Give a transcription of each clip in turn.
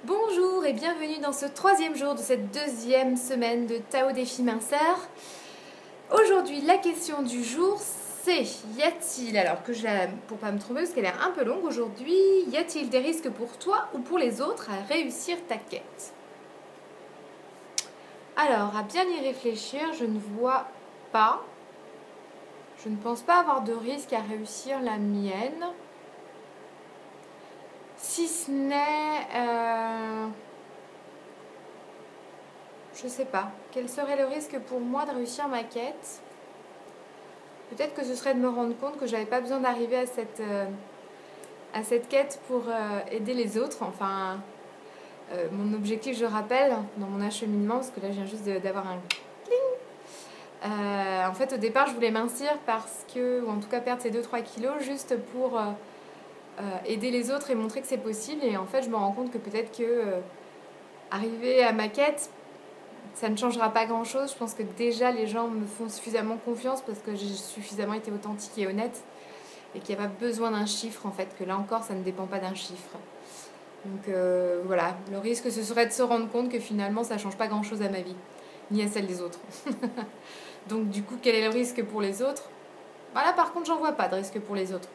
Bonjour et bienvenue dans ce troisième jour de cette deuxième semaine de Tao Défi Minceur. Aujourd'hui, la question du jour, c'est y a-t-il, alors que pour pas me tromper parce qu'elle est un peu longue aujourd'hui, y a-t-il des risques pour toi ou pour les autres à réussir ta quête? Alors, à bien y réfléchir, je ne vois pas. Je ne pense pas avoir de risque à réussir la mienne. Si ce n'est... je sais pas. Quel serait le risque pour moi de réussir ma quête? Peut-être que ce serait de me rendre compte que j'avais pas besoin d'arriver à cette quête pour aider les autres. Enfin, mon objectif, je rappelle, dans mon acheminement, parce que là, je viens juste d'avoir un cling. En fait, au départ, je voulais mincir ou en tout cas perdre ces 2-3 kilos juste pour aider les autres et montrer que c'est possible. Et en fait, je me rends compte que peut-être que arriver à ma quête, ça ne changera pas grand-chose. Je pense que déjà, les gens me font suffisamment confiance parce que j'ai suffisamment été authentique et honnête et qu'il n'y a pas besoin d'un chiffre, en fait, que là encore, ça ne dépend pas d'un chiffre. Donc voilà, le risque, ce serait de se rendre compte que finalement, ça ne change pas grand-chose à ma vie, ni à celle des autres. Donc du coup, quel est le risque pour les autres? Voilà, par contre, j'en vois pas de risque pour les autres.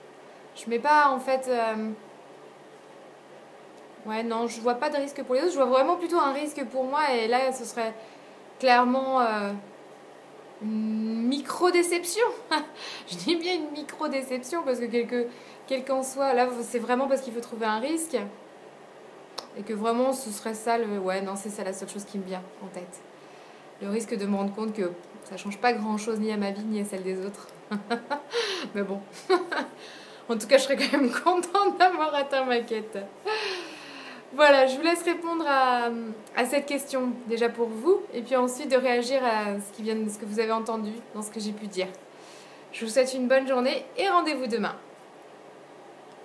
Je mets pas, en fait... Ouais, non, je vois pas de risque pour les autres. Je vois vraiment plutôt un risque pour moi. Et là, ce serait clairement une micro-déception. Je dis bien une micro-déception parce que quel qu'en soit, là, c'est vraiment parce qu'il faut trouver un risque. Et que vraiment, ce serait ça le... Ouais, non, c'est ça la seule chose qui me vient en tête. Le risque de me rendre compte que ça change pas grand-chose ni à ma vie ni à celle des autres. Mais bon. En tout cas, je serais quand même contente d'avoir atteint ma quête. Voilà, je vous laisse répondre à cette question déjà pour vous et puis ensuite de réagir à ce que vous avez entendu dans ce que j'ai pu dire. Je vous souhaite une bonne journée et rendez-vous demain.